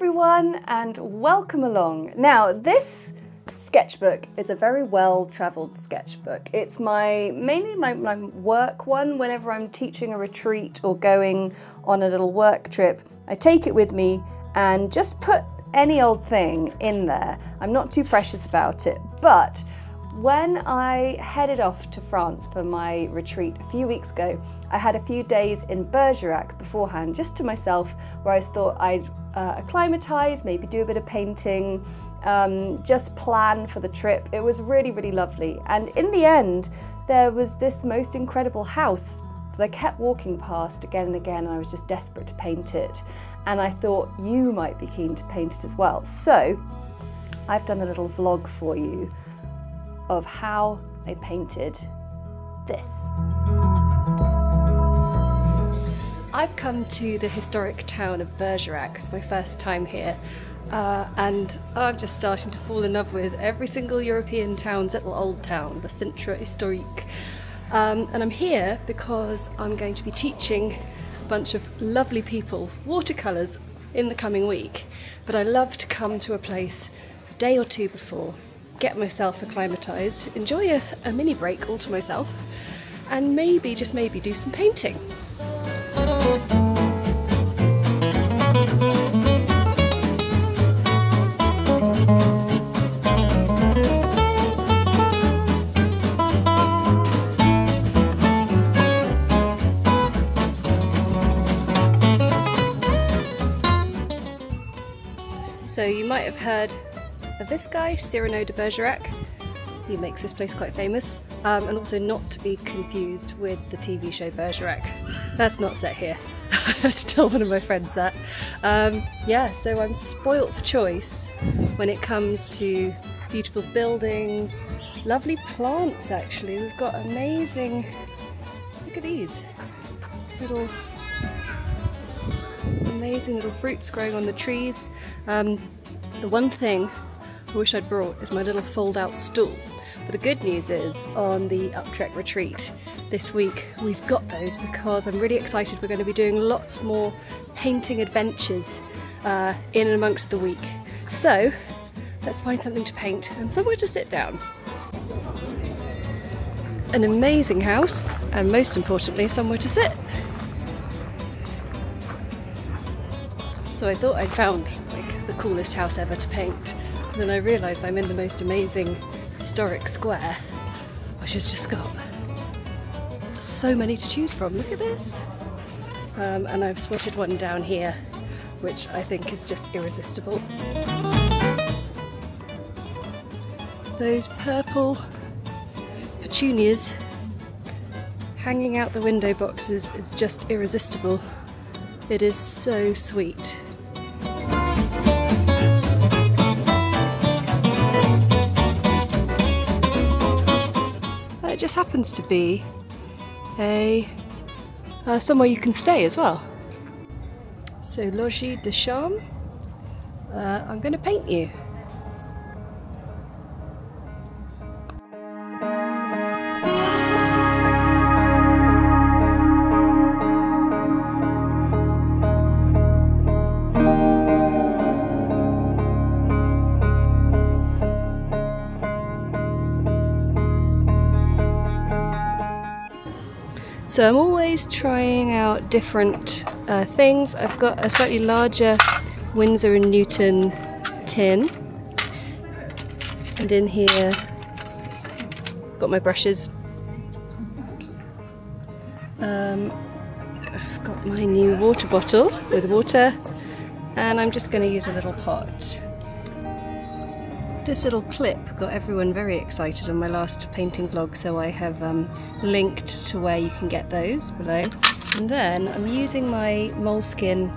everyone and welcome along. Now this sketchbook is a very well-travelled sketchbook. It's mainly my work one. Whenever I'm teaching a retreat or going on a little work trip, I take it with me and just put any old thing in there. I'm not too precious about it, but when I headed off to France for my retreat a few weeks ago, I had a few days in Bergerac beforehand, just to myself, where I thought I'd acclimatise, maybe do a bit of painting, just plan for the trip. It was really, really lovely. And in the end, there was this most incredible house that I kept walking past again and again, and I was just desperate to paint it. And I thought you might be keen to paint it as well. So I've done a little vlog for you of how I painted this. I've come to the historic town of Bergerac. It's my first time here, and I'm just starting to fall in love with every single European town's little old town, the Centre Historique. And I'm here because I'm going to be teaching a bunch of lovely people watercolours in the coming week, but I love to come to a place a day or two before, get myself acclimatised, enjoy a mini break all to myself, and maybe, just maybe, do some painting. So you might have heard of this guy, Cyrano de Bergerac. He makes this place quite famous, and also not to be confused with the TV show Bergerac. That's not set here. I told one of my friends that. Yeah, so I'm spoilt for choice when it comes to beautiful buildings, lovely plants actually. We've got amazing, look at these, amazing little fruits growing on the trees. The one thing I wish I'd brought is my little fold-out stool. But the good news is, on the Utrecht retreat this week, we've got those because I'm really excited. We're going to be doing lots more painting adventures in and amongst the week. So let's find something to paint and somewhere to sit down. An amazing house, and most importantly, somewhere to sit. So I thought I'd found like the coolest house ever to paint, and then I realised I'm in the most amazing historic square, which has just got so many to choose from. Look at this! And I've spotted one down here, which I think is just irresistible. Those purple petunias hanging out the window boxes is just irresistible. It is so sweet. It just happens to be somewhere you can stay as well. So Logis de Charme, I'm going to paint you. So I'm always trying out different things. I've got a slightly larger Winsor & Newton tin, and in here I've got my brushes. I've got my new water bottle with water, and I'm just going to use a little pot. This little clip got everyone very excited on my last painting vlog, so I have linked to where you can get those below. And then I'm using my Moleskine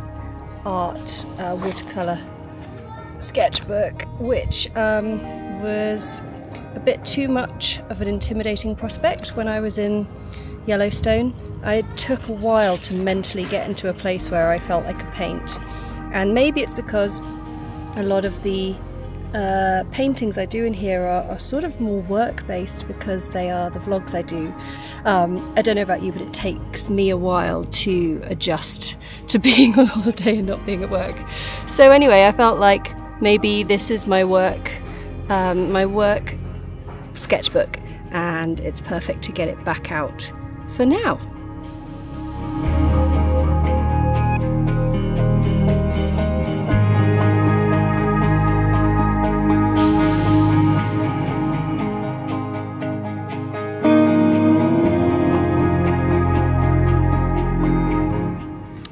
art watercolour sketchbook, which was a bit too much of an intimidating prospect when I was in Yellowstone. It took a while to mentally get into a place where I felt I could paint, and maybe it's because a lot of the paintings I do in here are sort of more work-based because they are the vlogs I do. I don't know about you, but it takes me a while to adjust to being on holiday and not being at work. So anyway, I felt like maybe this is my work sketchbook, and it's perfect to get it back out for now.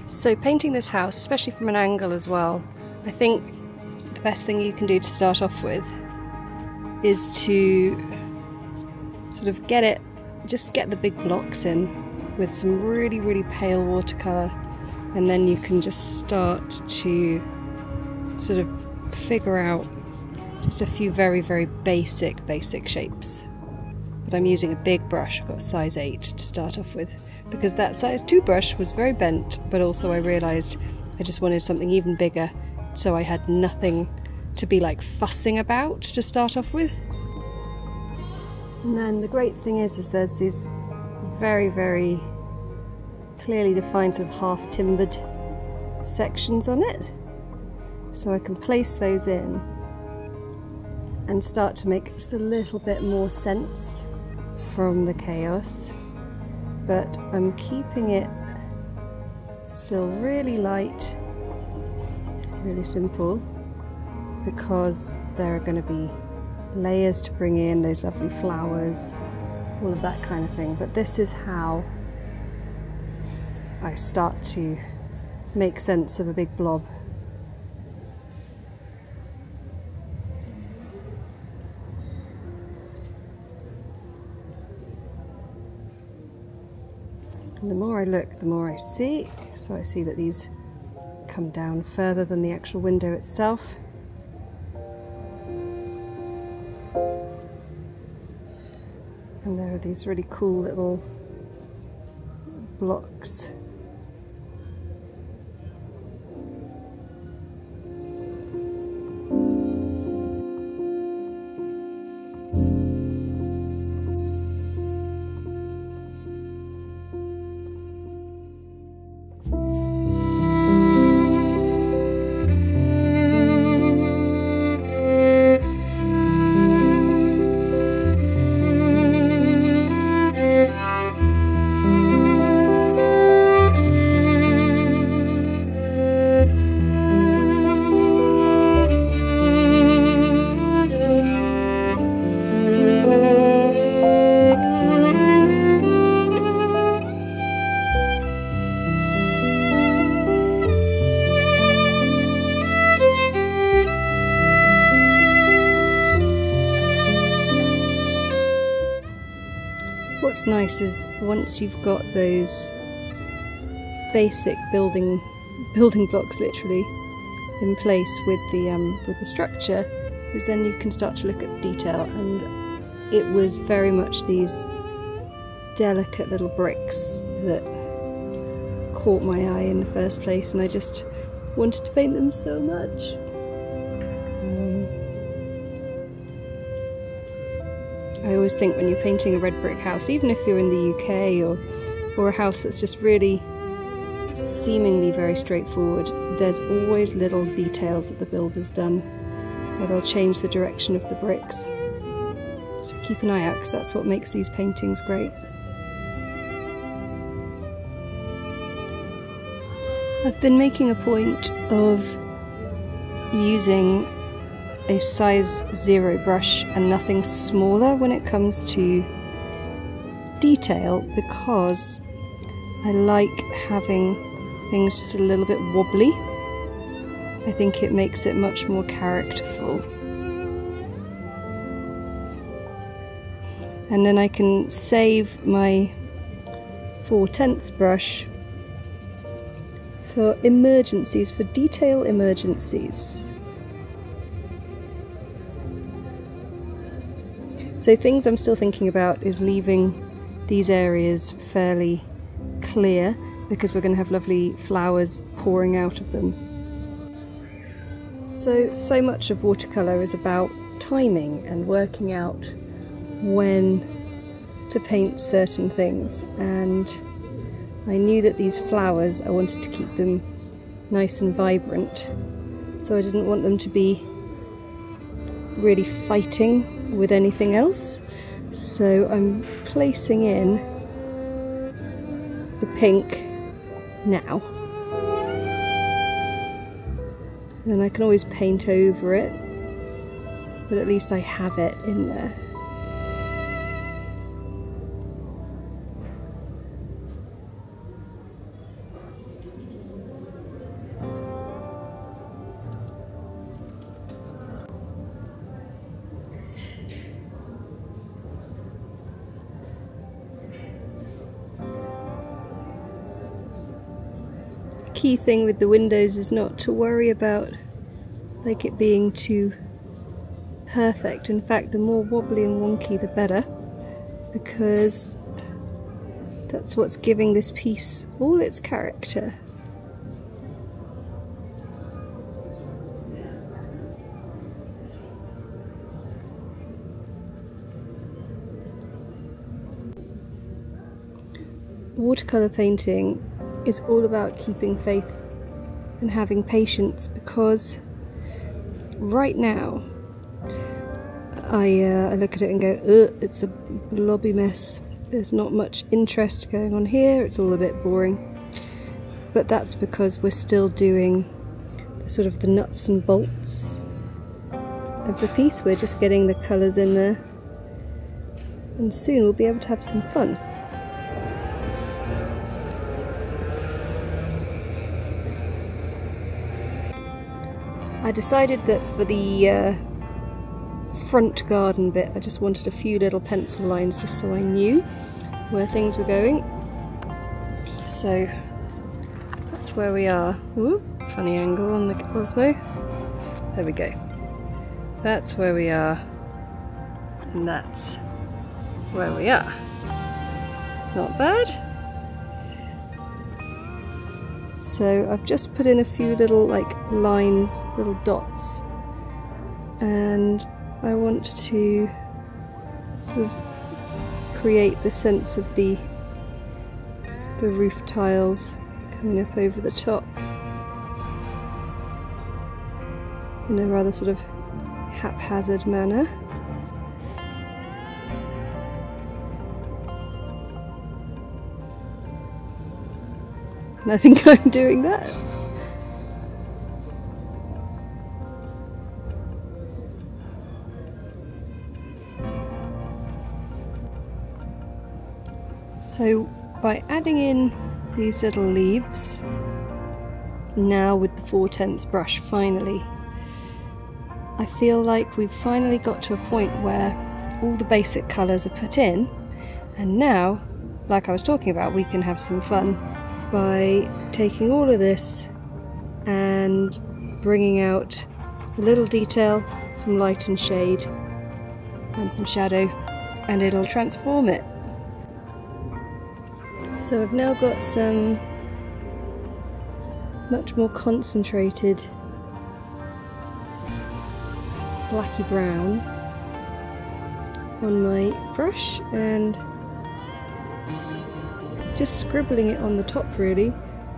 So painting this house, especially from an angle as well, I think the best thing you can do to start off with is to sort of just get the big blocks in with some really, really pale watercolour, and then you can just start to sort of figure out just a few very, very basic shapes. But I'm using a big brush. I've got a size 8 to start off with, because that size 2 brush was very bent, but also I realised I just wanted something even bigger, so I had nothing to be like fussing about to start off with. And then the great thing is there's these very, very clearly defined sort of half timbered sections on it, so I can place those in and start to make just a little bit more sense from the chaos, but I'm keeping it still really light, really simple, because there are going to be layers to bring in, those lovely flowers, all of that kind of thing. But this is how I start to make sense of a big blob. And the more I look, the more I see. So I see that these come down further than the actual window itself. And there are these really cool little blocks. What's nice is once you've got those basic building blocks literally in place with the structure, is then you can start to look at detail, and it was very much these delicate little bricks that caught my eye in the first place, and I just wanted to paint them so much. I always think when you're painting a red brick house, even if you're in the UK or a house that's just really seemingly very straightforward, there's always little details that the builder's done, where they'll change the direction of the bricks. So keep an eye out, because that's what makes these paintings great. I've been making a point of using a size 0 brush and nothing smaller when it comes to detail, because I like having things just a little bit wobbly. I think it makes it much more characterful. And then I can save my 4/10 brush for emergencies, for detail emergencies. So things I'm still thinking about is leaving these areas fairly clear, because we're going to have lovely flowers pouring out of them. So much of watercolour is about timing and working out when to paint certain things, and I knew that these flowers, I wanted to keep them nice and vibrant, so I didn't want them to be really fighting with anything else. So I'm placing in the pink now. And then I can always paint over it, but at least I have it in there. Key thing with the windows is not to worry about like it being too perfect. In fact, the more wobbly and wonky the better, because that's what's giving this piece all its character. Watercolour painting is all about keeping faith and having patience, because right now I look at it and go, ugh, it's a blobby mess. There's not much interest going on here, it's all a bit boring. But that's because we're still doing sort of the nuts and bolts of the piece. We're just getting the colours in there, and soon we'll be able to have some fun. I decided that for the front garden bit, I just wanted a few little pencil lines just so I knew where things were going. So that's where we are. Ooh, funny angle on the Osmo. There we go. That's where we are, and that's where we are. Not bad. So I've just put in a few little like lines, little dots, and I want to sort of create the sense of the roof tiles coming up over the top in a rather sort of haphazard manner. And I think I'm doing that. So by adding in these little leaves, now with the 4/10 brush finally, I feel like we've finally got to a point where all the basic colours are put in, and now, like I was talking about, we can have some fun by taking all of this and bringing out a little detail, some light and shade, and some shadow, and it'll transform it. So I've now got some much more concentrated blacky brown on my brush, and just scribbling it on the top really.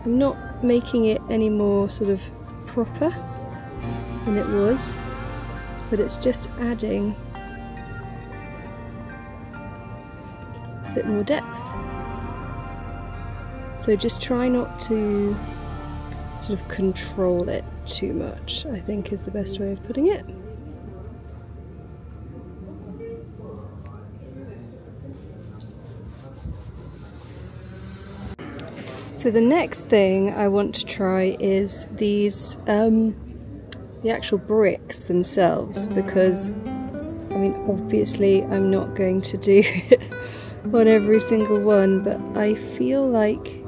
I'm not making it any more sort of proper than it was, but it's just adding a bit more depth. So just try not to sort of control it too much, I think is the best way of putting it. So the next thing I want to try is these, the actual bricks themselves, because, I mean, obviously I'm not going to do it on every single one, but I feel like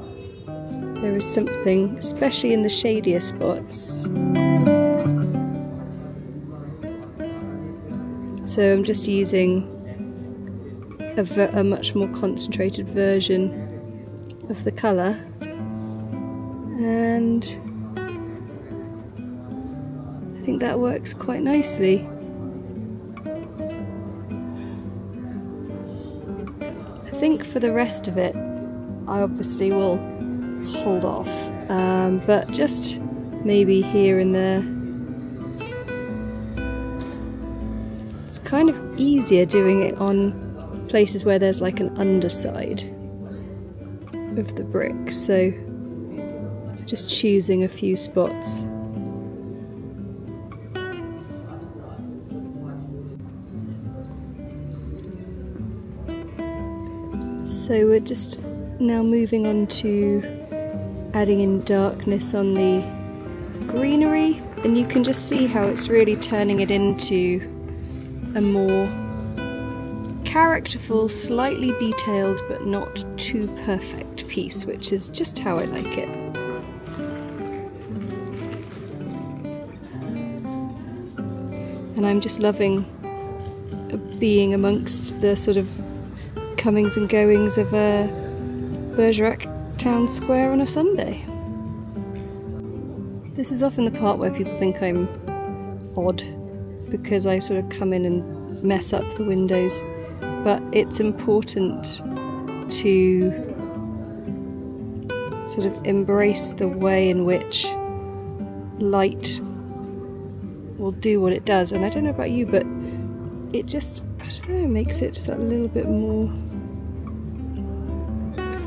there is something, especially in the shadier spots. So I'm just using a much more concentrated version of the colour, and I think that works quite nicely. I think for the rest of it, I obviously will hold off, but just maybe here and there. It's kind of easier doing it on places where there's like an underside of the brick, so just choosing a few spots. So we're just now moving on to adding in darkness on the greenery, and you can just see how it's really turning it into a more characterful, slightly detailed but not too perfect piece, which is just how I like it. And I'm just loving being amongst the sort of comings and goings of Bergerac town square on a Sunday. This is often the part where people think I'm odd because I sort of come in and mess up the windows, but it's important to sort of embrace the way in which light will do what it does. And I don't know about you, but it just, I don't know, makes it that little bit more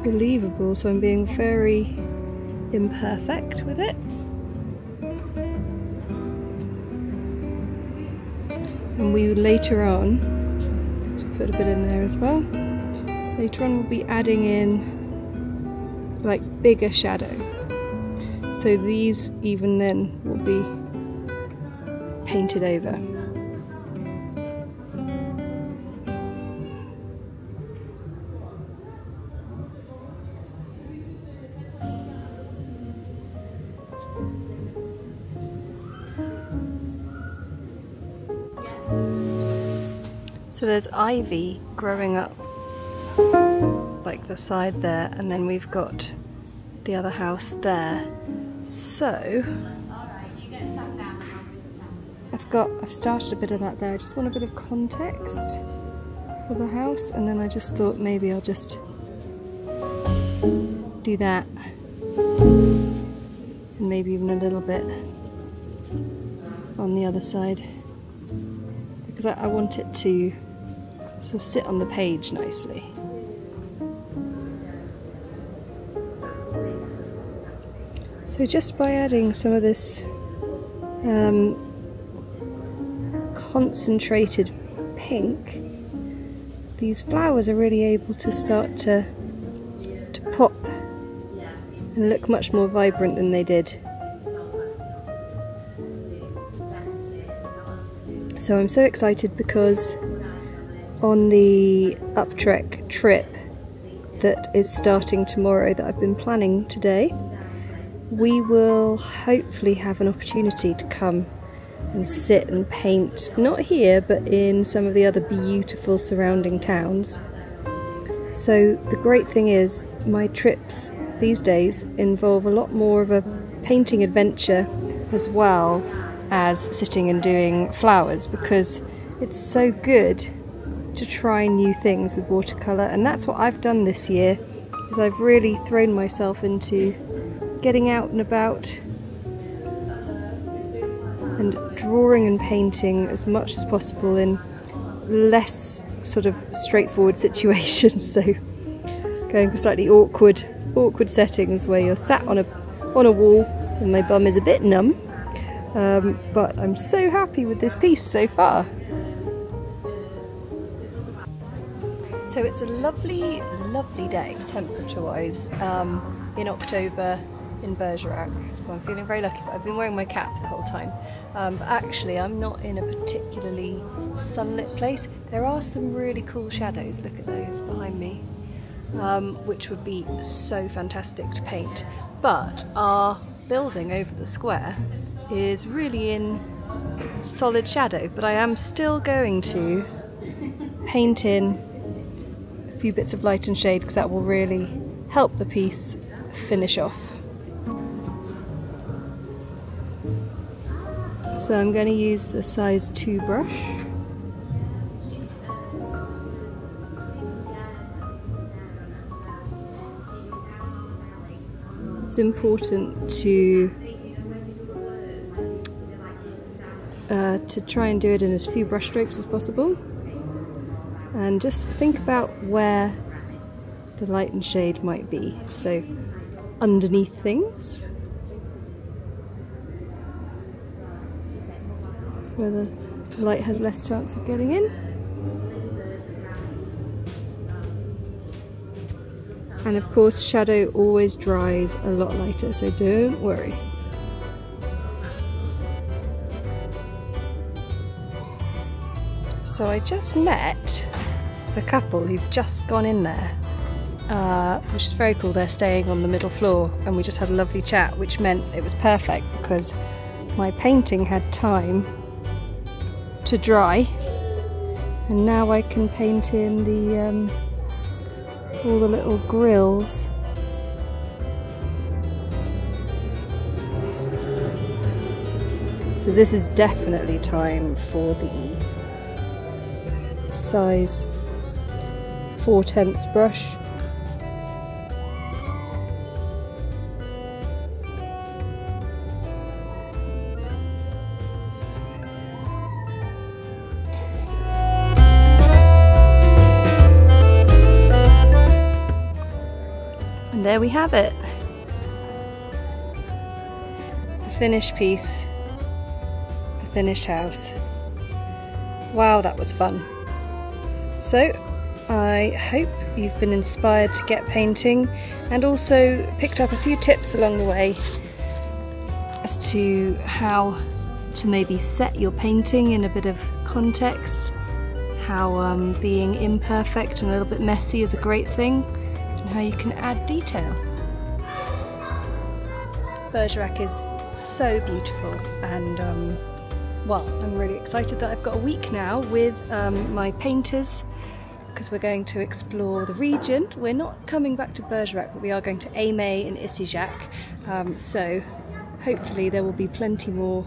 believable. So I'm being very imperfect with it. And we later on, just put a bit in there as well, later on we'll be adding in like bigger shadow. So these even then will be painted over. So there's ivy growing up like the side there, and then we've got the other house there. So I've started a bit of that there. I just want a bit of context for the house, and then I just thought maybe I'll just do that, and maybe even a little bit on the other side, because I want it to sort of sit on the page nicely. So just by adding some of this concentrated pink, these flowers are really able to start to pop and look much more vibrant than they did. So I'm so excited because on the Uptrek trip that is starting tomorrow, that I've been planning today, we will hopefully have an opportunity to come and sit and paint, not here but in some of the other beautiful surrounding towns. So the great thing is my trips these days involve a lot more of a painting adventure as well as sitting and doing flowers, because it's so good to try new things with watercolour. And that's what I've done this year, is I've really thrown myself into getting out and about and drawing and painting as much as possible in less sort of straightforward situations. So going for slightly awkward settings where you're sat on a wall and my bum is a bit numb, but I'm so happy with this piece so far. So it's a lovely, lovely day temperature-wise in October in Bergerac, so I'm feeling very lucky. But I've been wearing my cap the whole time. But actually I'm not in a particularly sunlit place. There are some really cool shadows, look at those behind me, which would be so fantastic to paint. But our building over the square is really in solid shadow, but I am still going to paint in a few bits of light and shade, because that will really help the piece finish off. So I'm going to use the size 2 brush. It's important to try and do it in as few brush strokes as possible, and just think about where the light and shade might be. So underneath things, where the light has less chance of getting in. And of course, shadow always dries a lot lighter, so don't worry. So I just met the couple who've just gone in there, which is very cool. They're staying on the middle floor, and we just had a lovely chat, which meant it was perfect because my painting had time to dry, and now I can paint in the all the little grills. So this is definitely time for the size 4/10 brush. And there we have it. The finished piece, the finished house. Wow, that was fun. So I hope you've been inspired to get painting, and also picked up a few tips along the way as to how to maybe set your painting in a bit of context, how being imperfect and a little bit messy is a great thing, and how you can add detail. Bergerac is so beautiful, and well, I'm really excited that I've got a week now with my painters, because we're going to explore the region. We're not coming back to Bergerac, but we are going to Aimé and Isijac, so hopefully there will be plenty more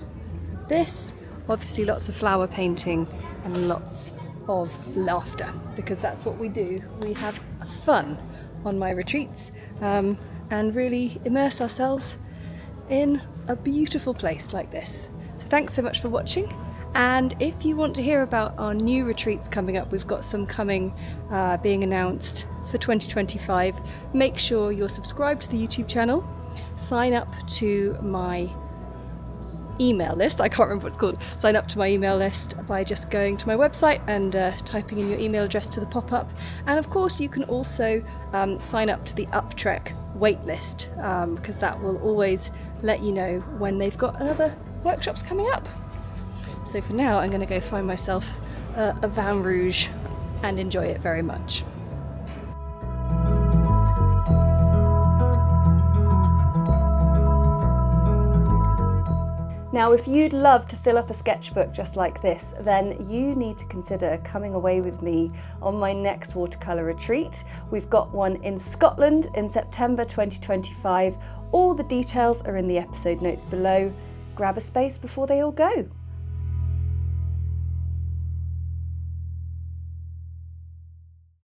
of this. Obviously lots of flower painting and lots of laughter, because that's what we do. We have fun on my retreats, and really immerse ourselves in a beautiful place like this. So thanks so much for watching. And if you want to hear about our new retreats coming up, we've got some coming, being announced for 2025. Make sure you're subscribed to the YouTube channel, sign up to my email list. I can't remember what it's called. Sign up to my email list by just going to my website and typing in your email address to the pop-up. And of course you can also sign up to the Uptrek waitlist, because that will always let you know when they've got other workshops coming up. So for now, I'm going to go find myself a vin rouge and enjoy it very much. Now, if you'd love to fill up a sketchbook just like this, then you need to consider coming away with me on my next watercolour retreat. We've got one in Scotland in September 2025. All the details are in the episode notes below. Grab a space before they all go.